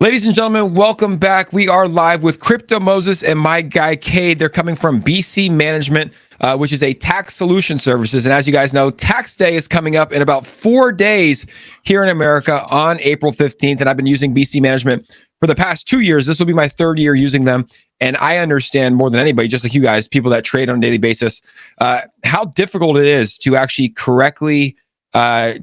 Ladies and gentlemen, welcome back. We are live with Crypto Moses and my guy Cade. They're coming from BC Management, which is a tax solution services. And as you guys know, tax day is coming up in about 4 days here in America on April 15th. And I've been using BC Management for the past 2 years. This will be my third year using them. And I understand more than anybody, just like you guys, people that trade on a daily basis, how difficult it is to actually correctly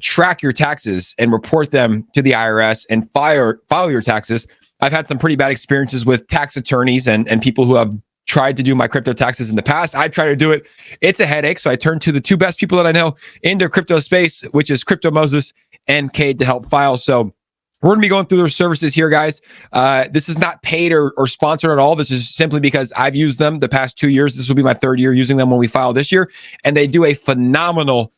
track your taxes and report them to the IRS and file your taxes. I've had some pretty bad experiences with tax attorneys and people who have tried to do my crypto taxes in the past. I've tried to do it. It's a headache. So I turned to the two best people that I know in the crypto space, which is Crypto Moses and Cade to help file. So we're going to be going through their services here, guys. This is not paid or sponsored at all. This is simply because I've used them the past 2 years. This will be my third year using them when we file this year. And they do a phenomenal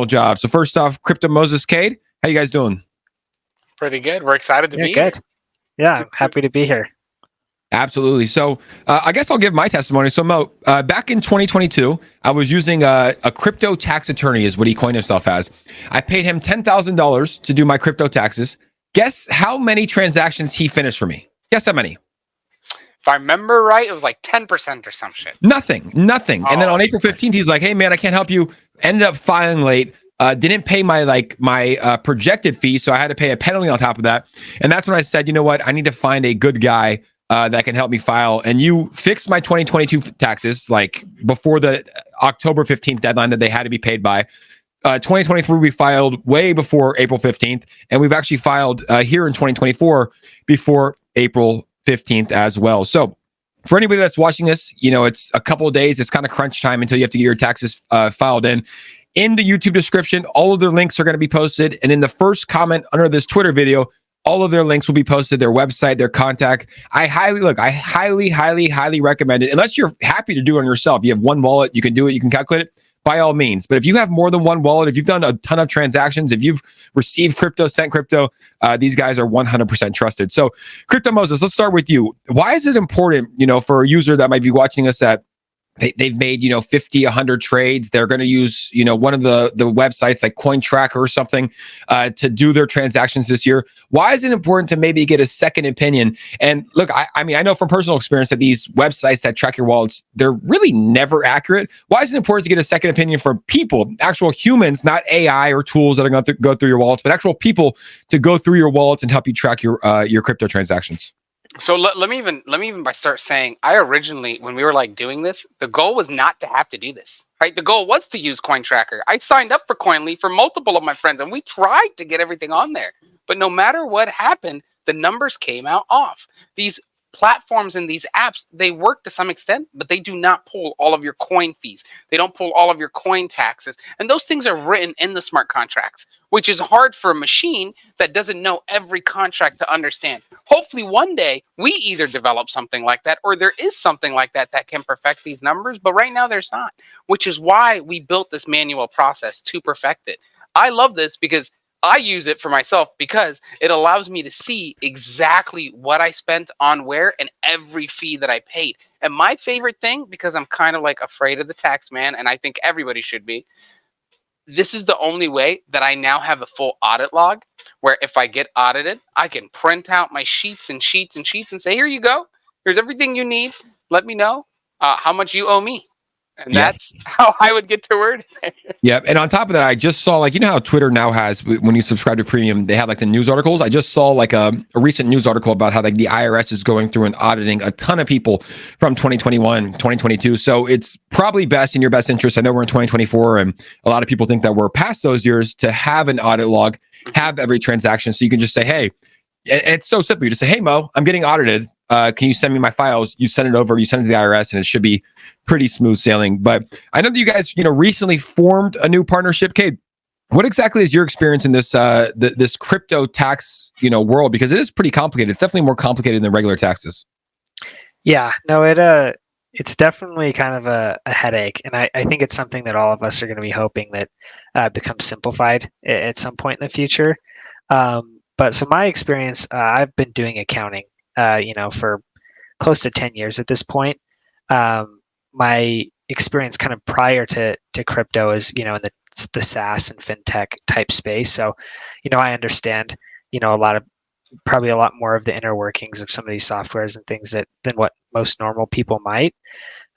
job. So first off, Crypto Moses, Cade, how you guys doing? Pretty good. We're excited to be good. here. Yeah, I'm happy to be here. Absolutely. So I guess I'll give my testimony. So Mo, back in 2022, I was using a crypto tax attorney is what he coined himself as. I paid him $10,000 to do my crypto taxes. Guess how many transactions he finished for me? Guess how many? If I remember right, it was like 10% or some shit. Nothing. And then on April 15th, he's like, hey man, I can't help you. Ended up filing late. Didn't pay my projected fee, so I had to pay a penalty on top of that. And that's when I said, you know what? I need to find a good guy that can help me file. And you fixed my 2022 taxes like before the October 15th deadline that they had to be paid by. 2023 we filed way before April 15th, and we've actually filed here in 2024 before April 15th as well. So for anybody that's watching this, you know, it's a couple of days. It's kind of crunch time until you have to get your taxes filed in. In the YouTube description, all of their links are going to be posted. And in the first comment under this Twitter video, all of their links will be posted, their website, their contact. I highly recommend it. Unless you're happy to do it on yourself. You have one wallet, you can do it, you can calculate it, by all means. But if you have more than one wallet, if you've done a ton of transactions, if you've received crypto, sent crypto, these guys are 100% trusted. So Crypto Moses, let's start with you. Why is it important, you know, for a user that might be watching us that they've made, you know, 50, 100 trades. They're going to use, you know, one of the websites like Coin Tracker or something to do their transactions this year. Why is it important to maybe get a second opinion? And look, I mean, I know from personal experience that these websites that track your wallets, they're really never accurate. Why is it important to get a second opinion from people, actual humans, not AI or tools that are going to go through your wallets, but actual people to go through your wallets and help you track your crypto transactions? So let me even by start saying, I originally, when we were like doing this, the goal was not to have to do this, right? The goal was to use Coin Tracker. I signed up for Coinly for multiple of my friends, and we tried to get everything on there. But no matter what happened, the numbers came out off. These platforms and these apps, they work to some extent, but they do not pull all of your coin fees. They don't pull all of your coin taxes. And those things are written in the smart contracts, which is hard for a machine that doesn't know every contract to understand. Hopefully one day we either develop something like that or there is something like that that can perfect these numbers. But right now there's not, which is why we built this manual process to perfect it. I love this because I use it for myself because it allows me to see exactly what I spent on where and every fee that I paid. And my favorite thing, because I'm kind of like afraid of the tax man, and I think everybody should be, this is the only way that I now have a full audit log where if I get audited, I can print out my sheets and sheets and sheets and say, here you go. Here's everything you need. Let me know how much you owe me. And that's how I would get to word. Yeah. And on top of that, I just saw, like, you know how Twitter now has, when you subscribe to premium, they have like the news articles. I just saw like a recent news article about how like the IRS is going through and auditing a ton of people from 2021, 2022. So it's probably best in your best interest. I know we're in 2024 and a lot of people think that we're past those years to have an audit log, have every transaction. So you can just say, hey, and it's so simple. You just say, hey, Mo, I'm getting audited. Can you send me my files? You send it over, you send it to the IRS, and it should be pretty smooth sailing. But I know that you guys, you know, recently formed a new partnership. Cade, what exactly is your experience in this this crypto tax, you know, world? Because it is pretty complicated. It's definitely more complicated than regular taxes. Yeah, no, it's definitely kind of a headache, and I think it's something that all of us are going to be hoping that becomes simplified at some point in the future. But so my experience, I've been doing accounting, you know, for close to 10 years at this point. My experience kind of prior to crypto is, you know, in the SaaS and fintech type space. So, you know, I understand, you know, a lot of probably a lot more of the inner workings of some of these softwares and things than what most normal people might.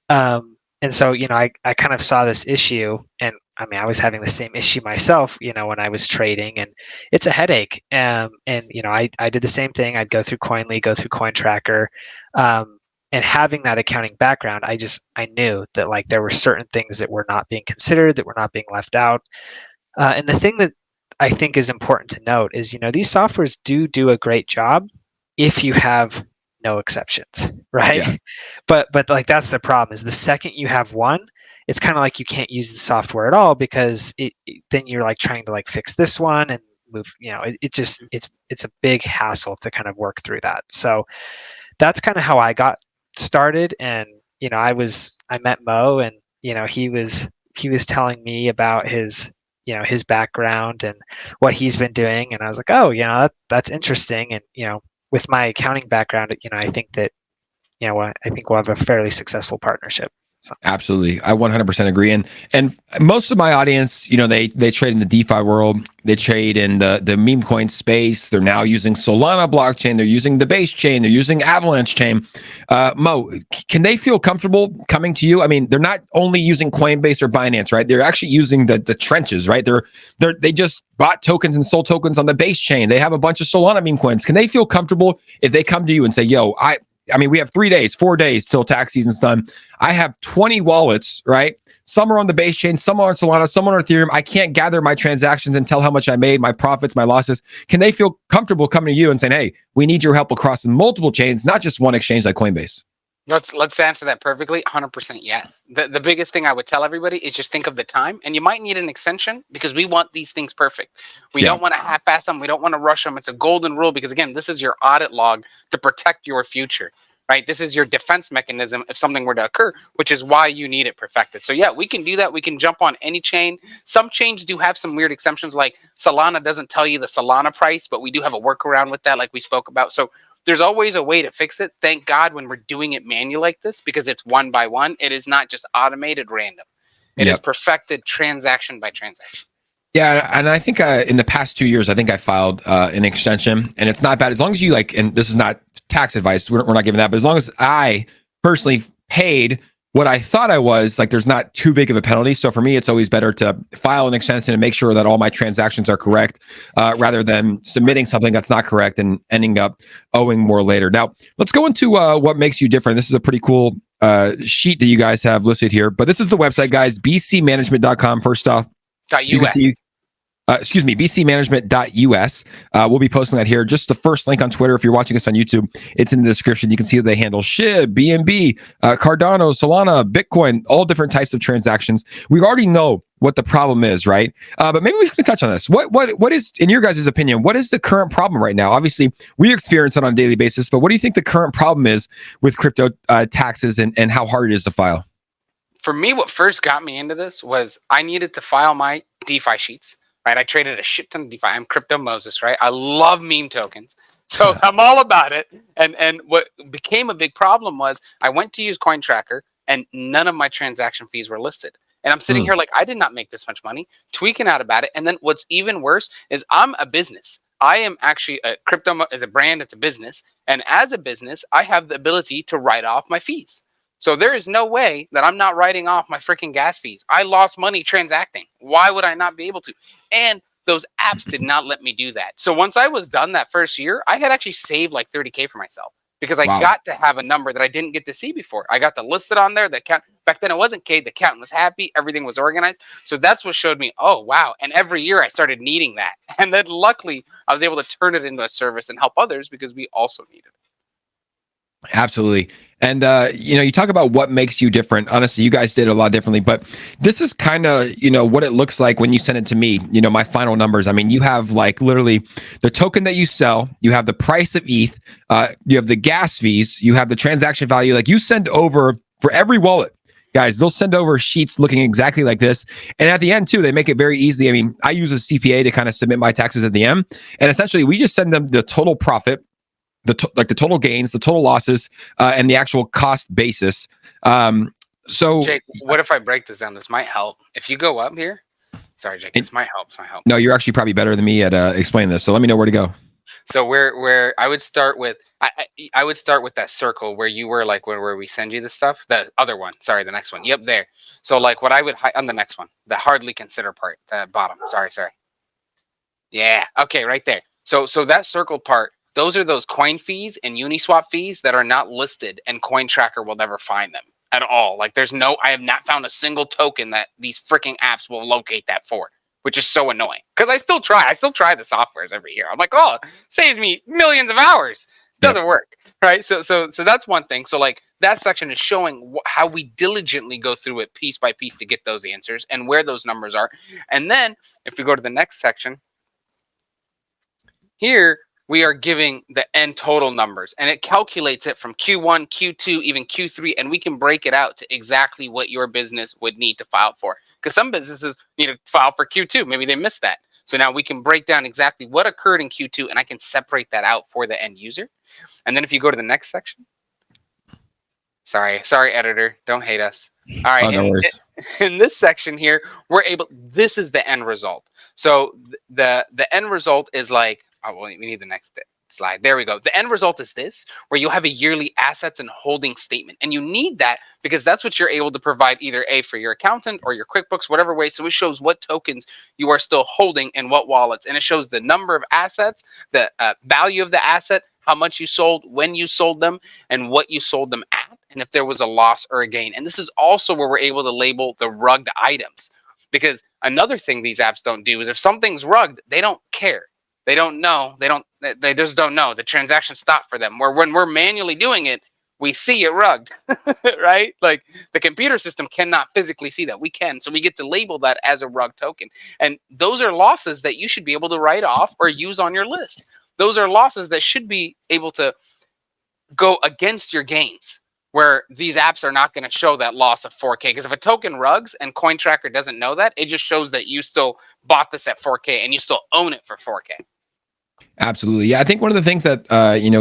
And so, I kind of saw this issue, and I mean, I was having the same issue myself, when I was trading, and it's a headache. And I did the same thing. I'd go through Coinly, go through CoinTracker, and having that accounting background, I knew that like there were certain things that were not being considered, that were not being left out. And the thing that I think is important to note is, these softwares do a great job if you have no exceptions, right? Yeah. But like that's the problem is the second you have one, it's kind of like you can't use the software at all because then you're like trying to like fix this one and move, it's a big hassle to kind of work through that. So that's kind of how I got started. And I met Mo, and he was telling me about his background and what he's been doing, and I was like, oh, that's interesting. And with my accounting background, I think that I think we'll have a fairly successful partnership. So. Absolutely. I 100% agree. And most of my audience, they trade in the DeFi world. They trade in the meme coin space. They're now using Solana blockchain. They're using the base chain. They're using Avalanche chain. Mo, can they feel comfortable coming to you? I mean, they're not only using Coinbase or Binance, right? They're actually using the trenches, right? They just bought tokens and sold tokens on the base chain. They have a bunch of Solana meme coins. Can they feel comfortable if they come to you and say, yo, I mean, we have 3 days, 4 days till tax season's done. I have 20 wallets, right? Some are on the base chain, some are on Solana, some are on Ethereum. I can't gather my transactions and tell how much I made, my profits, my losses. Can they feel comfortable coming to you and saying, hey, we need your help across multiple chains, not just one exchange like Coinbase? Let's answer that perfectly. 100% yes. The biggest thing I would tell everybody is just think of the time, and you might need an extension because we want these things perfect. We don't want to half-ass them. We don't want to rush them. It's a golden rule because again, this is your audit log to protect your future, right? This is your defense mechanism if something were to occur, which is why you need it perfected. So yeah, we can do that. We can jump on any chain. Some chains do have some weird exceptions, like Solana doesn't tell you the Solana price, but we do have a workaround with that, like we spoke about. So there's always a way to fix it. Thank God when we're doing it manual like this, because it's one by one. It is not just automated random. It is perfected transaction by transaction. Yeah, and I think in the past 2 years, I think I filed an extension, and it's not bad as long as you and this is not tax advice. We're not giving that, but as long as I personally paid what I thought I was, like, there's not too big of a penalty. So for me, it's always better to file an extension and make sure that all my transactions are correct, rather than submitting something that's not correct and ending up owing more later. Now, let's go into what makes you different. This is a pretty cool sheet that you guys have listed here, but this is the website, guys, bcmanagement.com. First off, .us. bcmanagement.us. We'll be posting that here. Just the first link on Twitter. If you're watching us on YouTube, it's in the description. You can see that they handle SHIB, BNB, Cardano, Solana, Bitcoin, all different types of transactions. We already know what the problem is, right? But maybe we can touch on this. What is, in your guys' opinion, what is the current problem right now? Obviously, we experience it on a daily basis, but what do you think the current problem is with crypto taxes and how hard it is to file? For me, what first got me into this was I needed to file my DeFi sheets. Right, I traded a shit ton of DeFi. I'm Crypto Moses, right? I love meme tokens, so I'm all about it. And what became a big problem was I went to use CoinTracker, and none of my transaction fees were listed. And I'm sitting here like, I did not make this much money, tweaking out about it. And then what's even worse is I'm a business. I am actually a crypto as a brand. It's a business, and as a business, I have the ability to write off my fees. So there is no way that I'm not writing off my freaking gas fees. I lost money transacting. Why would I not be able to? And those apps did not let me do that. So once I was done that first year, I had actually saved like 30K for myself because I got to have a number that I didn't get to see before. I got to list it on there. The account, back then it wasn't Cade. The accountant was happy. Everything was organized. So that's what showed me, oh, wow. And every year I started needing that. And then luckily I was able to turn it into a service and help others because we also needed it. Absolutely. And, you talk about what makes you different. Honestly, you guys did a lot differently, but this is kind of, what it looks like when you send it to me, my final numbers. I mean, you have like literally the token that you sell, you have the price of ETH, you have the gas fees, you have the transaction value. Like you send over for every wallet, guys, they'll send over sheets looking exactly like this. And at the end too, they make it very easy. I mean, I use a CPA to kind of submit my taxes at the end. And essentially we just send them the total profit, the total gains, the total losses, and the actual cost basis. So, Jake, what if I break this down? This might help. If you go up here, sorry, Jake, this might help. No, you're actually probably better than me at explaining this. So let me know where to go. So where I would start with I would start with that circle where you were like where we send you the stuff. The other one, sorry, the next one. Yep, there. So like what I would on the next one, the hardly consider part, the bottom. Sorry. Yeah. Okay, right there. So that circled part, those are those coin fees and Uniswap fees that are not listed, and Coin Tracker will never find them at all. Like I have not found a single token that these freaking apps will locate that for, which is so annoying. Because I still try the softwares every year. I'm like, oh, it saves me millions of hours. It doesn't work, right? So that's one thing. So like that section is showing how we diligently go through it piece by piece to get those answers and where those numbers are. And then if we go to the next section, here we are giving the end total numbers, and it calculates it from Q1, Q2, even Q3, and we can break it out to exactly what your business would need to file for. Because some businesses need to file for Q2. Maybe they missed that. So now we can break down exactly what occurred in Q2, and I can separate that out for the end user. And then if you go to the next section, sorry, editor, don't hate us. All right, no worries. in this section here, this is the end result. So the end result is like, oh, well, we need the next slide. There we go. The end result is this, where you'll have a yearly assets and holding statement. And you need that because that's what you're able to provide either for your accountant or your QuickBooks, whatever way. So it shows what tokens you are still holding in what wallets. And it shows the number of assets, the value of the asset, how much you sold, when you sold them, and what you sold them at, and if there was a loss or a gain. And this is also where we're able to label the rugged items. Because another thing these apps don't do is if something's rugged, they don't care. They don't know. They just don't know. The transaction stopped for them. Where when we're manually doing it, we see it rugged, right? Like the computer system cannot physically see that. We can. So we get to label that as a rug token. And those are losses that you should be able to write off or use on your list. Those are losses that should be able to go against your gains, where these apps are not going to show that loss of 4K. Because if a token rugs and Coin Tracker doesn't know that, it just shows that you still bought this at 4K and you still own it for 4K. Absolutely. Yeah. I think one of the things that,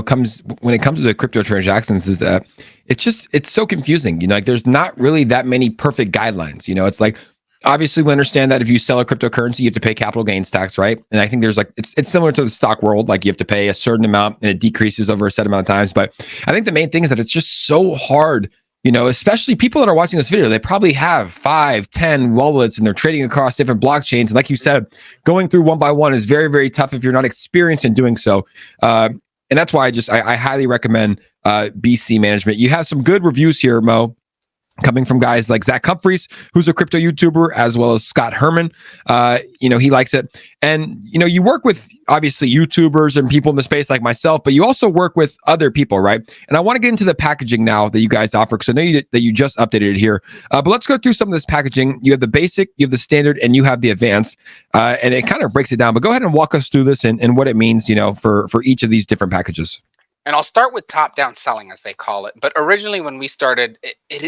comes when it comes to the crypto transactions is that it's so confusing. Like there's not really that many perfect guidelines. It's like, obviously we understand that if you sell a cryptocurrency, you have to pay capital gains tax, right? And I think there's like, it's similar to the stock world. Like you have to pay a certain amount and it decreases over a set amount of times. But I think the main thing is that it's just so hard, especially people that are watching this video, they probably have 5, 10 wallets and they're trading across different blockchains. And like you said, going through one by one is very, very tough if you're not experienced in doing so. And that's why I highly recommend BC Management. You have some good reviews here, Mo, coming from guys like Zach Humphreys, who's a crypto YouTuber, as well as Scott Herman. He likes it. And, you work with obviously YouTubers and people in the space like myself, but you also work with other people, right? And I want to get into the packaging now that you guys offer, because I know that you just updated it here. But let's go through some of this packaging. You have the basic, you have the standard, and you have the advanced. And it kind of breaks it down. But go ahead and walk us through this and what it means, for each of these different packages. And I'll start with top-down selling, as they call it. But originally, when we started,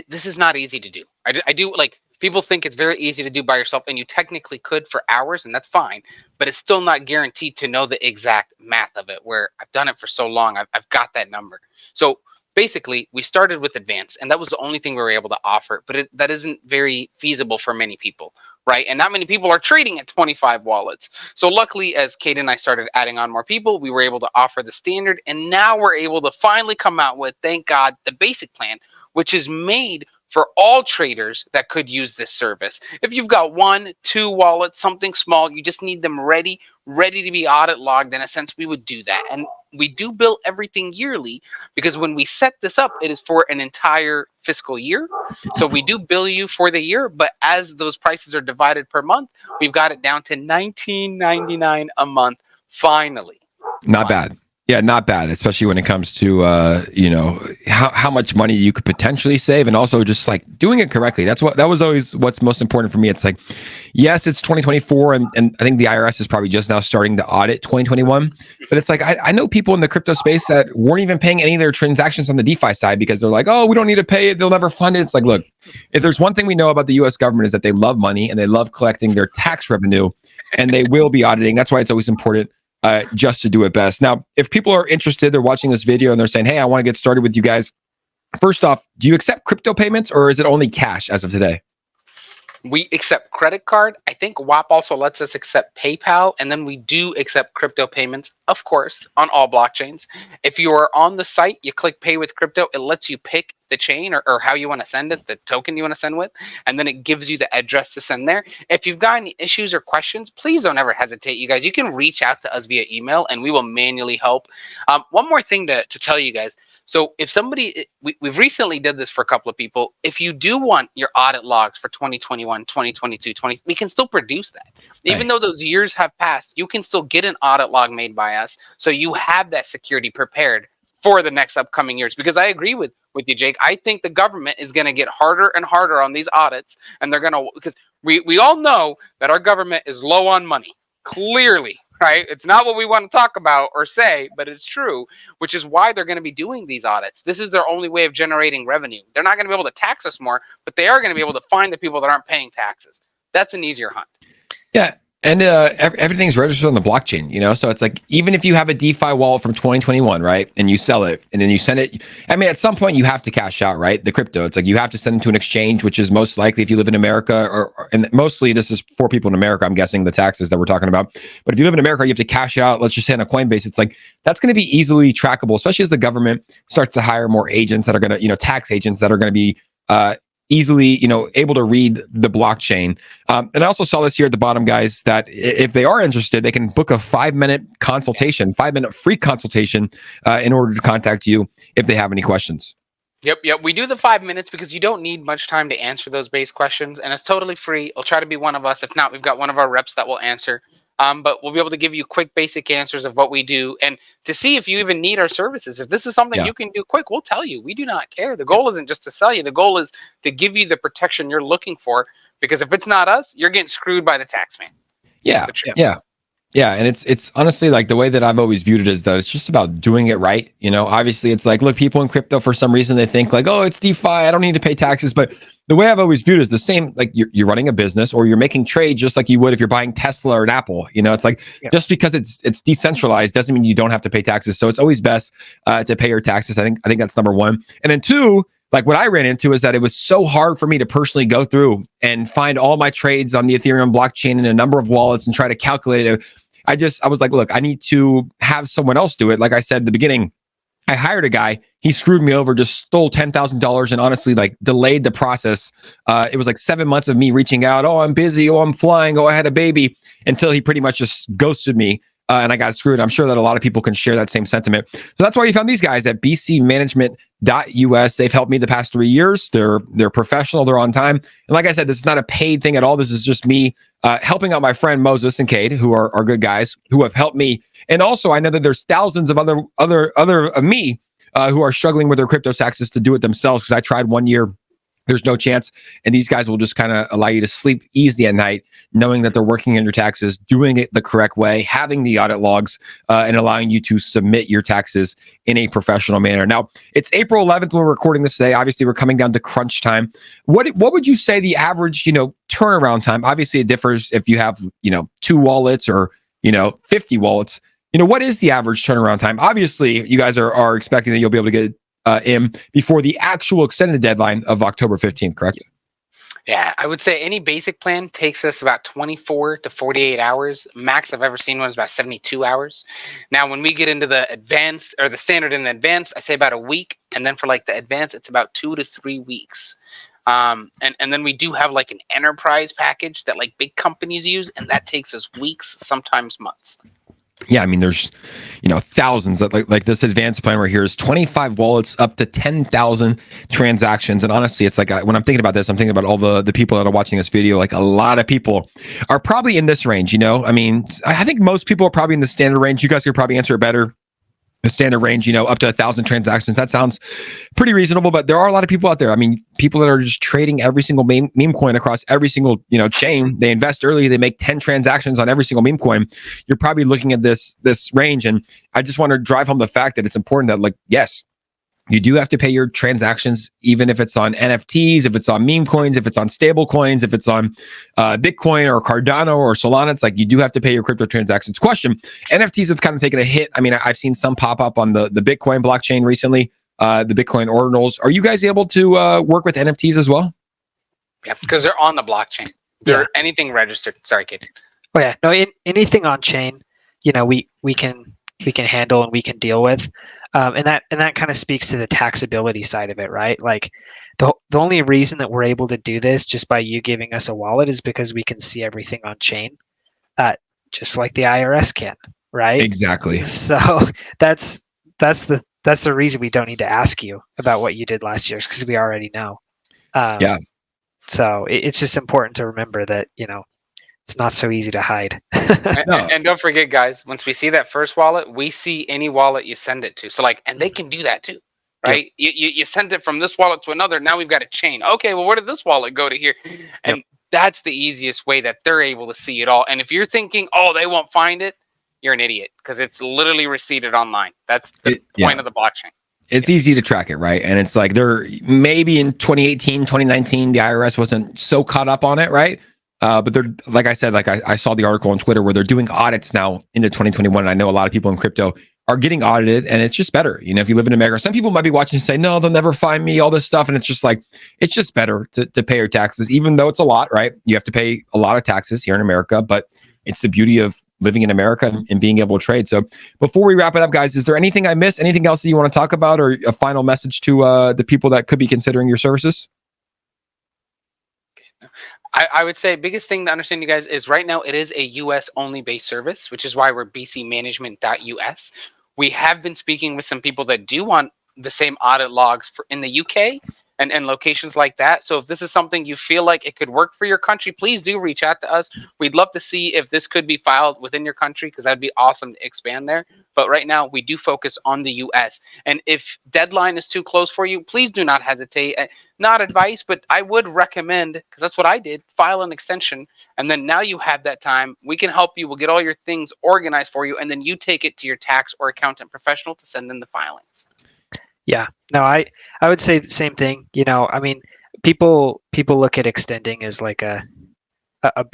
this is not easy to do. I do, like, people think it's very easy to do by yourself, and you technically could for hours, and that's fine. But it's still not guaranteed to know the exact math of it, where I've done it for so long, I've got that number. So basically, we started with advanced, and that was the only thing we were able to offer. But that isn't very feasible for many people, right? And not many people are trading at 25 wallets. So luckily, as Cade and I started adding on more people, we were able to offer the standard. And now we're able to finally come out with, thank God, the basic plan, which is made for all traders that could use this service. If you've got 1, 2 wallets, something small, you just need them ready to be audit logged. In a sense, we would do that. And we do bill everything yearly, because when we set this up, it is for an entire fiscal year. So we do bill you for the year, but as those prices are divided per month, we've got it down to $19.99 a month. Finally. Not bad. Yeah, not bad, especially when it comes to how much money you could potentially save, and also just like doing it correctly. That was always what's most important for me. It's like, yes, it's 2024, and I think the IRS is probably just now starting to audit 2021. But it's like I know people in the crypto space that weren't even paying any of their transactions on the DeFi side because they're like, oh, we don't need to pay it. They'll never fund it. It's like, look, if there's one thing we know about the U.S. government is that they love money and they love collecting their tax revenue, and they will be auditing. That's why it's always important just to do it best. Now, if people are interested, they're watching this video and they're saying, hey, I want to get started with you guys. First off, do you accept crypto payments, or is it only cash as of today? We accept credit card. I think WAP also lets us accept PayPal, and then we do accept crypto payments of course, on all blockchains. If you are on the site, you click pay with crypto, it lets you pick the chain or how you want to send it, the token you want to send with, and then it gives you the address to send there. If you've got any issues or questions, please don't ever hesitate, you guys. You can reach out to us via email and we will manually help. One more thing to tell you guys. So if somebody, we've recently did this for a couple of people. If you do want your audit logs for 2021, 2022, we can still produce that. Even Nice. though those years have passed, you can still get an audit log made by us. So you have that security prepared for the next upcoming years. Because I agree with you, Jake. I think the government is going to get harder and harder on these audits. And they're going to, because we all know that our government is low on money. Clearly, right? It's not what we want to talk about or say, but it's true, which is why they're going to be doing these audits. This is their only way of generating revenue. They're not going to be able to tax us more, but they are going to be able to find the people that aren't paying taxes. That's an easier hunt. Yeah. And everything's registered on the blockchain, you know? So it's like, even if you have a DeFi wallet from 2021, right? And you sell it and then you send it. I mean, at some point you have to cash out, right? The crypto. It's like you have to send it to an exchange, which is most likely if you live in America and mostly this is for people in America, I'm guessing the taxes that we're talking about. But if you live in America, you have to cash out, let's just say on a Coinbase. It's like, that's going to be easily trackable, especially as the government starts to hire more agents that are going to, tax agents that are going to be, easily, able to read the blockchain. And I also saw this here at the bottom, guys, that if they are interested, they can book a 5-minute consultation, 5-minute free consultation in order to contact you if they have any questions. Yep. We do the 5 minutes because you don't need much time to answer those base questions, and it's totally free. It'll try to be one of us. If not, we've got one of our reps that will answer. But we'll be able to give you quick, basic answers of what we do, and to see if you even need our services. If this is something you can do quick, we'll tell you. We do not care. The goal isn't just to sell you. The goal is to give you the protection you're looking for. Because if it's not us, you're getting screwed by the tax man. Yeah, and it's honestly like the way that I've always viewed it is that it's just about doing it right. Obviously it's like, look, people in crypto for some reason they think like, oh, it's DeFi, I don't need to pay taxes. But the way I've always viewed it is the same. Like you're running a business or you're making trades just like you would if you're buying Tesla or an Apple. It's like just because it's decentralized doesn't mean you don't have to pay taxes. So it's always best to pay your taxes. I think that's number one. And then two, like what I ran into is that it was so hard for me to personally go through and find all my trades on the Ethereum blockchain in a number of wallets and try to calculate it. I was like, look, I need to have someone else do it. Like I said at the beginning, I hired a guy. He screwed me over, just stole $10,000 and honestly like delayed the process. It was like 7 months of me reaching out. Oh, I'm busy. Oh, I'm flying. Oh, I had a baby, until he pretty much just ghosted me. And I got screwed. I'm sure that a lot of people can share that same sentiment. So that's why you found these guys at bcmanagement.us. They've helped me the past 3 years. They're professional. They're on time. And like I said, this is not a paid thing at all. This is just me helping out my friend Moses and Cade, who are good guys who have helped me. And also, I know that there's thousands of other of me who are struggling with their crypto taxes to do it themselves. Because I tried 1 year. There's no chance. And these guys will just kind of allow you to sleep easy at night, knowing that they're working on your taxes, doing it the correct way, having the audit logs, and allowing you to submit your taxes in a professional manner. Now, it's April 11th when we're recording this today. Obviously, we're coming down to crunch time. What would you say the average, turnaround time? Obviously, it differs if you have, 2 wallets or, 50 wallets. What is the average turnaround time? Obviously, you guys are expecting that you'll be able to get in before the actual extended deadline of October 15th, correct? Yeah, I would say any basic plan takes us about 24 to 48 hours. Max I've ever seen one is about 72 hours. Now, when we get into the advanced or the standard and the advanced, I say about a week. And then for like the advanced, it's about 2 to 3 weeks. And then we do have like an enterprise package that like big companies use, and that takes us weeks, sometimes months. Yeah, I mean, there's, thousands. Like this advanced plan right here is 25 wallets up to 10,000 transactions. And honestly, it's like when I'm thinking about this, I'm thinking about all the people that are watching this video. Like a lot of people are probably in this range. I mean, I think most people are probably in the standard range. You guys could probably answer it better. The standard range, up to 1,000 transactions. That sounds pretty reasonable, but there are a lot of people out there. I mean, people that are just trading every single meme coin across every single, chain. They invest early. They make 10 transactions on every single meme coin. You're probably looking at this range. And I just want to drive home the fact that it's important that, like, yes, you do have to pay your transactions, even if it's on NFTs, if it's on meme coins, if it's on stable coins, if it's on Bitcoin or Cardano or Solana. It's like you do have to pay your crypto transactions. Question: NFTs have kind of taken a hit. I mean, I've seen some pop up on the Bitcoin blockchain recently, the Bitcoin ordinals. Are you guys able to work with NFTs as well? Yeah, because they're on the blockchain. They're anything registered. Sorry, Cade. Oh yeah, no, anything on chain, we can handle and we can deal with. And that kind of speaks to the taxability side of it, right? Like the only reason that we're able to do this just by you giving us a wallet is because we can see everything on chain, just like the IRS can, right? Exactly. So that's the reason we don't need to ask you about what you did last year, because we already know. Yeah. So it's just important to remember that, it's not so easy to hide. No. And don't forget, guys, once we see that first wallet, we see any wallet you send it to. So and they can do that too, right? You send it from this wallet to another. Now we've got a chain. Okay, well, where did this wallet go to here? And that's the easiest way that they're able to see it all. And if you're thinking, oh, they won't find it, you're an idiot, because it's literally receipted online. That's the point of the blockchain. It's easy to track it, right? And it's like maybe in 2018, 2019, the IRS wasn't so caught up on it, right? But they're, like I said, I saw the article on Twitter where they're doing audits now into 2021. And I know a lot of people in crypto are getting audited, and it's just better. If you live in America, some people might be watching and say, no, they'll never find me, all this stuff. And it's just it's just better to pay your taxes, even though it's a lot, right? You have to pay a lot of taxes here in America, but it's the beauty of living in America and being able to trade. So before we wrap it up, guys, is there anything I missed? Anything else that you want to talk about, or a final message to the people that could be considering your services? I would say biggest thing to understand, you guys, is right now it is a US only based service, which is why we're bcmanagement.us. We have been speaking with some people that do want the same audit logs in the UK and locations like that. So if this is something you feel like it could work for your country, please do reach out to us. We'd love to see if this could be filed within your country, because that'd be awesome to expand there. But right now we do focus on the US. And if deadline is too close for you, please do not hesitate. Not advice, but I would recommend, because that's what I did, file an extension. And then now you have that time. We can help you. We'll get all your things organized for you. And then you take it to your tax or accountant professional to send in the filings. Yeah, no, I would say the same thing. I mean, people look at extending as like a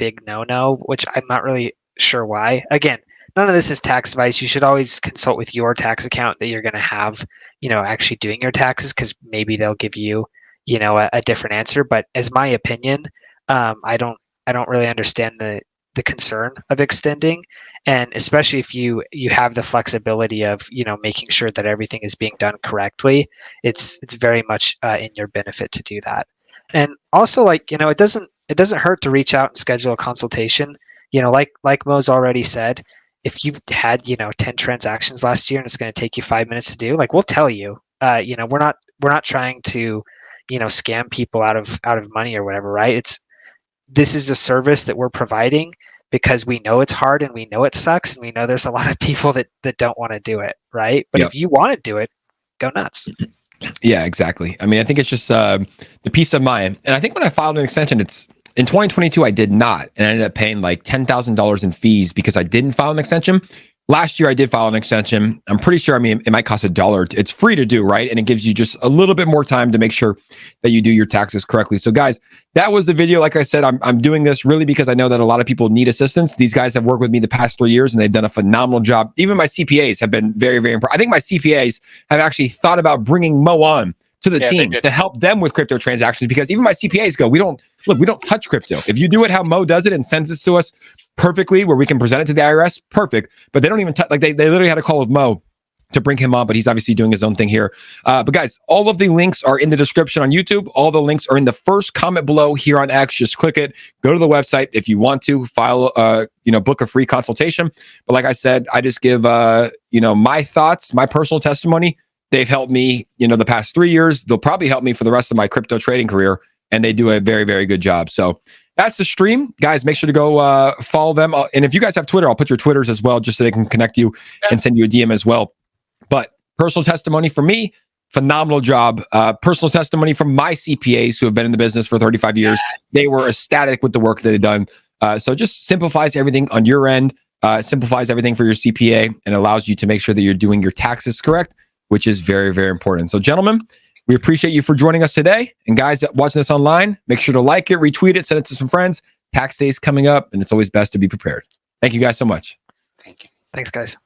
big no-no, which I'm not really sure why. Again, none of this is tax advice. You should always consult with your tax account that you're going to have, actually doing your taxes, because maybe they'll give you, a different answer. But as my opinion, I don't really understand the concern of extending, and especially if you have the flexibility of making sure that everything is being done correctly. It's very much in your benefit to do that. And also, it doesn't hurt to reach out and schedule a consultation. Like Mo's already said, if you've had 10 transactions last year and it's going to take you 5 minutes to do, we'll tell you. We're not trying to scam people out of money or whatever, right? This is a service that we're providing because we know it's hard and we know it sucks and we know there's a lot of people that don't want to do it, right? But if you want to do it, go nuts. Yeah, exactly. I mean, I think it's just the peace of mind. And I think when I filed an extension, it's in 2022, I did not. And I ended up paying like $10,000 in fees because I didn't file an extension. Last year, I did file an extension. I'm pretty sure, it might cost $1. It's free to do, right? And it gives you just a little bit more time to make sure that you do your taxes correctly. So guys, that was the video. Like I said, I'm doing this really because I know that a lot of people need assistance. These guys have worked with me the past 3 years and they've done a phenomenal job. Even my CPAs have been very, very important. I think my CPAs have actually thought about bringing Mo on to the team to help them with crypto transactions, because even my CPAs go, we don't touch crypto. If you do it how Mo does it and sends this to us perfectly, where we can present it to the IRS, perfect. But they don't even touch, they literally had a call with Mo to bring him on, but he's obviously doing his own thing here. But guys, all of the links are in the description on YouTube. All the links are in the first comment below here on X. Just click it, go to the website if you want to file, book a free consultation. But like I said, I just give, my thoughts, my personal testimony. They've helped me, the past 3 years. They'll probably help me for the rest of my crypto trading career, and they do a very, very good job. So that's the stream, guys. Make sure to go follow them. And if you guys have Twitter, I'll put your Twitters as well, just so they can connect you and send you a DM as well. But personal testimony from me, phenomenal job. Personal testimony from my CPAs who have been in the business for 35 years. They were ecstatic with the work that they've done. So just simplifies everything on your end, simplifies everything for your CPA, and allows you to make sure that you're doing your taxes correct, which is very, very important. So gentlemen, we appreciate you for joining us today. And guys watching this online, make sure to like it, retweet it, send it to some friends. Tax day is coming up, and it's always best to be prepared. Thank you guys so much. Thank you. Thanks, guys.